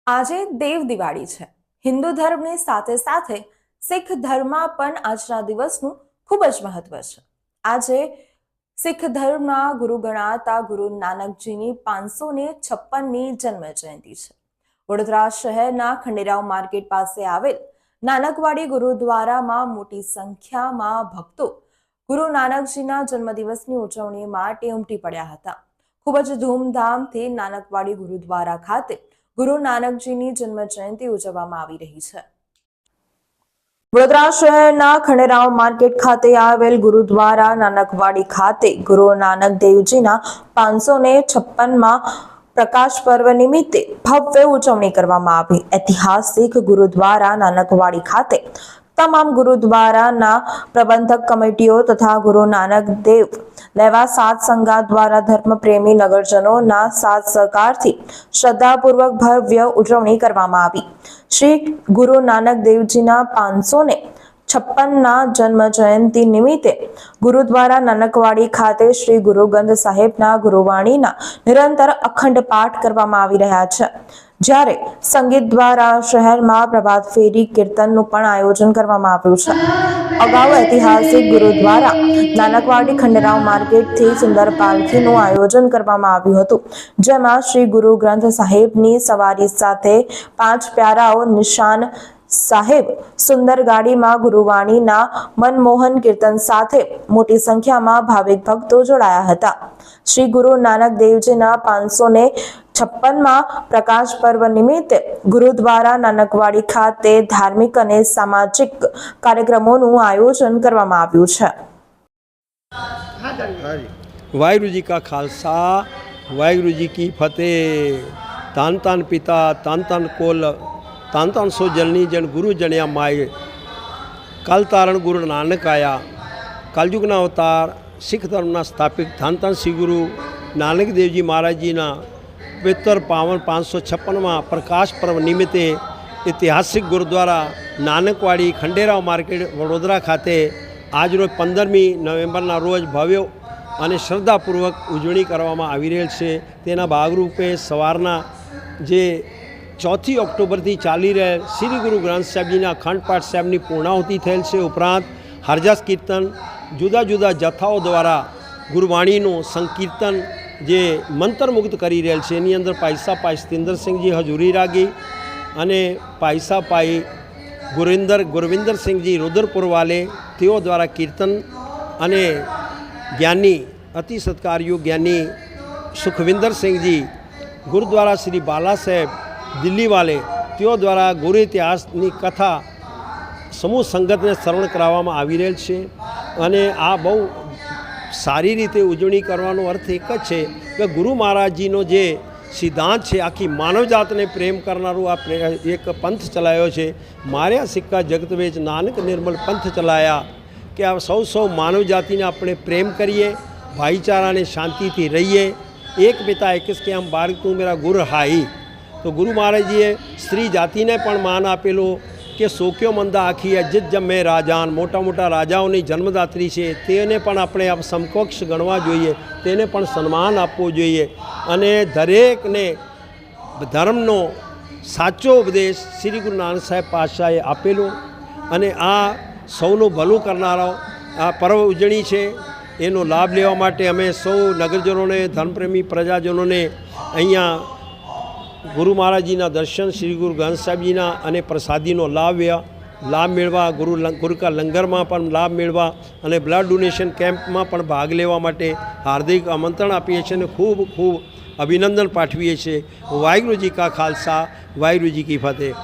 આજે દેવ દિવાળી છે। હિન્દુ ધર્મની સાથે સાથે શીખ ધર્મમાં પણ આજના દિવસનું ખૂબ જ મહત્વ છે। આજે શીખ ધર્મમાં ગુરુ ગણાતા ગુરુ નાનકજીની 556મી જન્મ જયંતિ છે। વડોદરા શહેરના ખંડેરાવ માર્કેટ પાસે આવેલ નાનકવાડી ગુરુદ્વારામાં મોટી સંખ્યામાં ભક્તો ગુરુ નાનકજીના જન્મદિવસની ઉજવણી માટે ઉમટી પડ્યા હતા। ખૂબ જ ધૂમધામથી નાનકવાડી ગુરુદ્વારા ખાતે ગુરુ નાનકજીની જન્મ જયંતિ ઉજવવામાં આવી રહી છે। વડોદરા શહેરના ખંડેરાવ માર્કેટ ખાતે આવેલ ગુરુદ્વારા નાનકવાડી ખાતે ગુરુ નાનક દેવજીના 556માં પ્રકાશ પર્વ નિમિત્તે ભવ્ય ઉજવણી કરવામાં આવી। ઐતિહાસિક ગુરુદ્વારા નાનકવાડી ખાતે તમામ ગુરુદ્વારાના પ્રબંધક કમિટીઓ તથા ગુરુ નાનક દેવ લેવા સાત સંગાત દ્વારા ધર્મપ્રેમી નગરજનોના સાથ સહકારથી શ્રદ્ધાપૂર્વક ભવ્ય ઉજવણી કરવામાં આવી। શ્રી ગુરુ નાનક દેવજીના 556ના જન્મ જયંતિ નિમિત્તે ગુરુદ્વારા નાનકવાડી ખાતે શ્રી ગુરુ ગ્રંથ સાહેબના ગુરુવાણીના નિરંતર અખંડ પાઠ કરવામાં આવી રહ્યા છે, જ્યારે સંગીત દ્વારા શહેરમાં પ્રભાત ફેરી કીર્તનનું પણ આયોજન કરવામાં આવ્યું છે। અગાઉ ઐતિહાસિક ગુરુદ્વારા નાનકવાડી ખંડેરાવ માર્કેટથી સુંદર પાલખીનું આયોજન કરવામાં આવ્યું હતું, જેમાં શ્રી ગુરુ ગ્રંથ સાહેબની સવારી સાથે 5 પ્યારાઓ નિશાન સાહેબ સુંદર ગાડીમાં ગુરુવાણીના મનમોહન કીર્તન સાથે મોટી સંખ્યામાં ભાવિક ભક્તો જોડાયા હતા। શ્રી ગુરુ નાનક દેવજીના 556માં પ્રકાશ પર્વ નિમિત્તે ગુરુદ્વારા નાનકવાડી ખાતે ધાર્મિક અને સામાજિક કાર્યક્રમોનું આયોજન કરવામાં આવ્યું છે। वाहिगुरु जी का खालसा, वाहिगुरु जी की फतेह। तान तान पिता, तान तान कोल, तान तान सो जलनी जन गुरु जनिया माए। कल तारण गुरु नानक आया। कलयुगना अवतार सिख धर्मना स्थापित धन धन श्री गुरु नानक देव जी महाराज जी ना पवित्र पावन 556માં प्रकाश पर्व निमित्ते ऐतिहासिक गुरुद्वारा नानकवाड़ी खंडेराव मार्केट वडोदरा खाते आज रोज 15મી નવેમ્બરના રોજ ભવ્ય અને શ્રદ્ધાપૂર્વક ઉજવણી કરવામાં આવી રહેલ છે। તેના ભાગરૂપે સવારના જે 4 ઓક્ટોબરથી ચાલી રહેલ શ્રી ગુરુ ગ્રંથ સાહેબજીના અખંડ પાઠ સાહેબની પૂર્ણાહુતિ થયેલ છે। ઉપરાંત હરજાસ કીર્તન જુદા જુદા જથ્થાઓ દ્વારા ગુરુવાણીનું સંકીર્તન જે મંત્રમુગ્ધ કરી રહેલ છે, એની અંદર પાયસા પાઈ સતિન્દરસિંહજી હજુરી રાગી અને પાયસા પાઈ ગુરવિંદરસિંહજી રુદ્રપુર વાલે તેઓ દ્વારા કીર્તન અને જ્ઞાની અતિ સત્કાર્યો જ્ઞાની સુખવિંદરસિંહજી ગુરુદ્વારા શ્રી બાલા સાહેબ દિલ્હી વાલે તેઓ દ્વારા ગુરુ ઇતિહાસની કથા સમૂહ સંગતને શ્રવણ કરાવવામાં આવી રહેલ છે। અને આ બહુ સારી રીતે ઉજવણી કરવાનો અર્થ એક જ છે કે ગુરુ મહારાજજીનો જે સિદ્ધાંત છે, આખી માનવજાતને પ્રેમ કરનારું આ એક પંથ ચલાવ્યો છે। માર્યા સિક્કા જગત વેચ નાનક નિર્મલ પંથ ચલાયા કે આ સૌ માનવજાતિને આપણે પ્રેમ કરીએ, ભાઈચારાને શાંતિથી રહીએ। એક પિતા એક કે આમ બાર તું મેરા ગુર હાઈ। તો ગુરુ મહારાજજીએ સ્ત્રી જાતિને પણ માન આપેલું કે સોક્યો મંદા આખી અજિત જમે રાજાન, મોટા મોટા રાજાઓની જન્મદાત્રી છે, તેને પણ આપણે સમકક્ષ ગણવા જોઈએ, તેને પણ સન્માન આપવું જોઈએ। અને દરેકને ધર્મનો સાચો ઉપદેશ શ્રી ગુરુ નાનક સાહેબ પાતશાહે આપેલો અને આ સૌનું ભલું કરનારો આ પર્વ ઉજવણી છે, એનો લાભ લેવા માટે અમે સૌ નગરજનોને ધર્મપ્રેમી પ્રજાજનોને અહીંયા ગુરુ મહારાજજીના દર્શન શ્રી ગુરુ ગ્રંથ સાહેબજીના અને પ્રસાદીનો લાભ મેળવા, ગુરુ કા લંગરમાં પણ લાભ મેળવા અને બ્લડ ડોનેશન કેમ્પમાં પણ ભાગ લેવા માટે હાર્દિક આમંત્રણ આપીએ છીએ અને ખૂબ ખૂબ અભિનંદન પાઠવીએ છીએ। વાહિગુરુ જી કા ખાલસા, વાહિગુરુ જી કી ફતેહ।